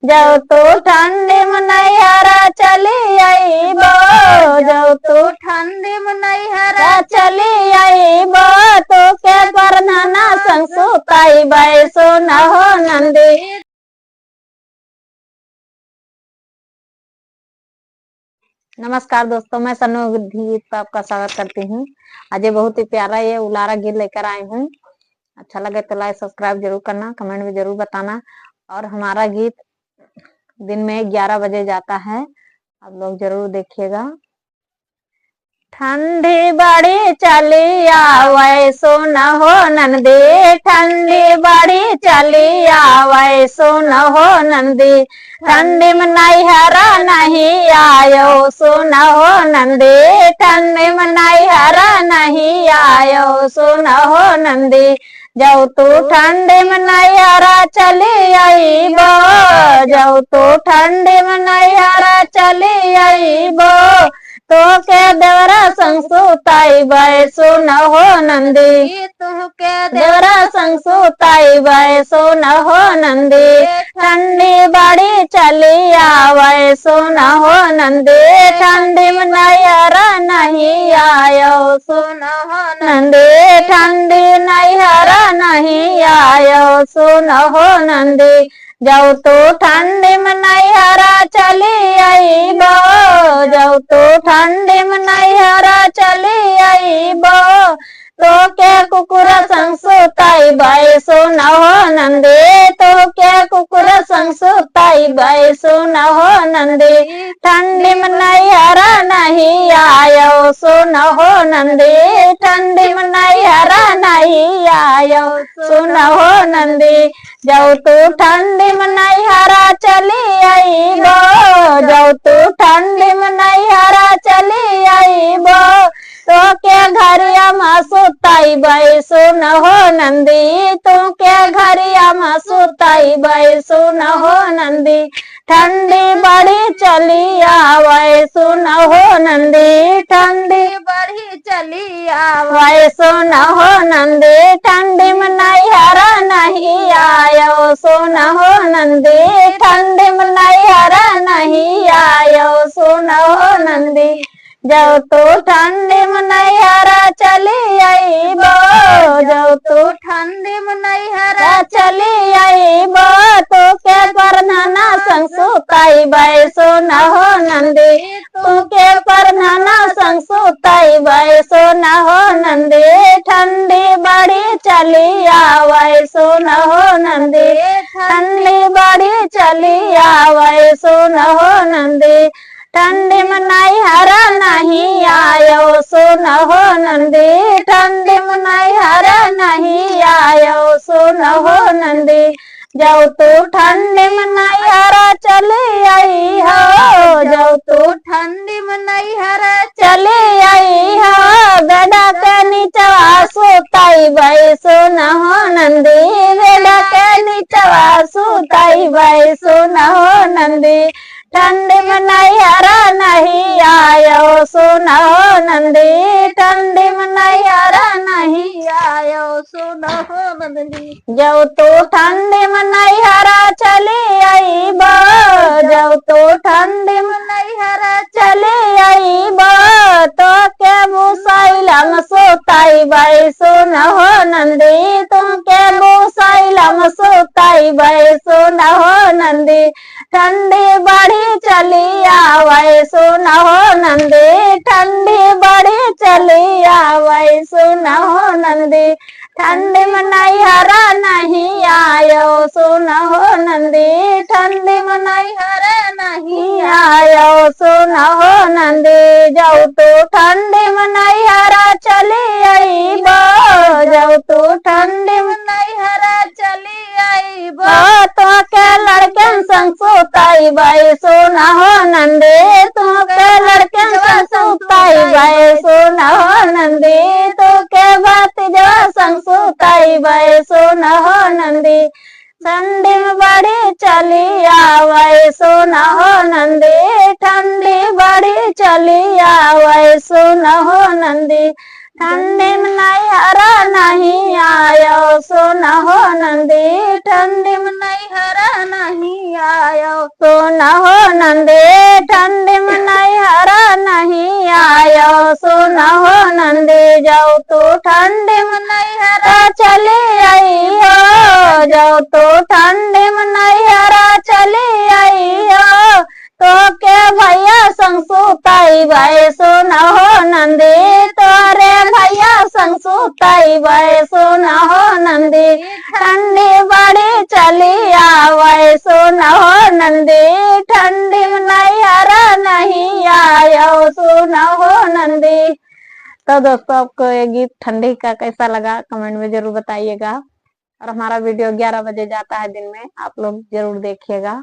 जाओ तो ठंडी में नैहरा चली आईबो, जाओ तो ठंडी में नैहरा चली आईबो, तो के परधाना संग सुताईबै सोना हो नंदी। नमस्कार दोस्तों, मैं सन्नू गीत पर आपका स्वागत करती हूँ। आज ये बहुत ही प्यारा ये उलारा गीत लेकर आई हूँ। अच्छा लगे तो लाइक सब्सक्राइब जरूर करना, कमेंट में जरूर बताना। और हमारा गीत दिन में 11 बजे जाता है, आप लोग जरूर देखिएगा। ठंडी बड़ी चली आवे सोना हो नंदी, ठंडी बड़ी चली आवे सोना हो नंदी, ठंडी में नैहरा नहीं आयो सोना हो नंदी, ठंडी में नैहरा नहीं आयो सोना हो नंदी। जाओ तू ठंडी में नैहरा चली आईबो, जाओ तू ठंडी में नैहरा चली आईबो, तो के देवरा संग सुताईबै सोना हो नंदी, तो के देवरा संग सुताईबै सोना हो नंदी, ठंडी बड़ी चली आवे सोना हो नंदी, ठंडी में नैहरा नहीं आयो सोना हो नंदी, ठंडी नैहरा नहीं आयो सोना हो नंदी। जाओ तो ठंडी में नैहरा चली आईबो, जाओ तो ठंडी में नैहरा चली आईबो, तो के कुकुर संग सुताईबै सोना हो नंदी, तो के कुकुर संग सुताईबै सोना हो नंदी, ठंडी में नैहरा नहीं आयो सोना हो नंदी, ठंडी में नैहरा नहीं आयो सोना हो नंदी। जाओ तू ठंडी में नैहरा चली आईबो, जाओ तू ठंडी में नैहरा चली आईबो, तो के घरिया में सुताईबै सोना हो नंदी, तो के घरिया में सुताईबै सोना हो नंदी, ठंडी बड़ी चली आवे सोना हो नंदी, ठंडी बड़ी चली आवे सोना हो नंदी, ठंडी में नैहरा नहीं आयो सोना हो नंदी, ठंडी में नैहरा नहीं आयो सोना हो नंदी। जाओ तो ठंडी में नैहरा चली आईबो, जाओ तो ठंडी में नैहरा चली आईबो, तो के परधाना संग सुताईबै सोना हो नंदी, तो के परधाना संग सुताईबै सोना हो नंदी, ठंडी बड़ी चली आवे सोना हो नंदी, ठंडी बड़ी चली आवे सोना हो नंदी, ठंडी में नैहरा नहीं आयो सोना हो नंदी, ठंडी में नैहरा नहीं आयो सोना हो नंदी। जाओ तू ठंडी में नैहरा चली आई हो, जाओ तू ठंडी में नैहरा चली आई हो, बेड़ा के नीचवा सुताईबै सोना हो नंदी, बेड़ा के नीचवा सुताईबै सोना हो नंदी, ठंडी में नैहरा नहीं आयो सोना हो नंदी, ठंडी में नैहरा नहीं आयो सोना हो नंदी। जाओ तो ठंडी में नैहरा चली आईबो, जाओ तो ठंडी में नैहरा चली आईबो, तो के मुसैला में सुताईबै सोना हो नंदी, तो के मुसैला में सुताईबै सोना हो नंदी, ठंडी बड़ी चली आवे सोना हो नंदी, ठंडी बड़ी चली आवे सोना हो नंदी, ठंडी में नैहरा नहीं आयो सोना हो नंदी, ठंडी में नैहरा नहीं आयो सोना हो नंदी। जाओ तो ठंडी में नैहरा चली आईबो, जाओ तो ठंडी में नैहरा चली आईबो, तो के लड़कन संग सुताईबै सोना हो नंदी, तो के लड़कन संग सुताईबै सोना हो नंदी, तो के भतीजा संग सुताईबै सोना हो नंदी, ठंडी में बड़ी चली आवे सोना हो नंदी, ठंडी बड़ी चली आवे सोना हो नंदी, ठंडी में नैहरा नहीं आयो सुन हो नंदी, ठंडी में नैहरा नहीं आयो सुन हो नंदी, ठंडी में नैहरा नहीं आयो सुन हो नंदी, जाओ तू ठंडी में नैहरा चली आई हो, जाओ तू ठंडी में नैहरा चली आई हो, तो के भैया संग सुताई बाई सुन हो नंदी, तोरे भैया संग सुताई बाई सुन हो नंदी, ठंडी बड़ी चली आवे सुन हो नंदी, ठंडी में नैहरा नहीं आयो सुन हो नंदी। तो दोस्तों आपको ये गीत ठंडी का कैसा लगा कमेंट में जरूर बताइएगा, और हमारा वीडियो 11 बजे जाता है दिन में, आप लोग जरूर देखिएगा।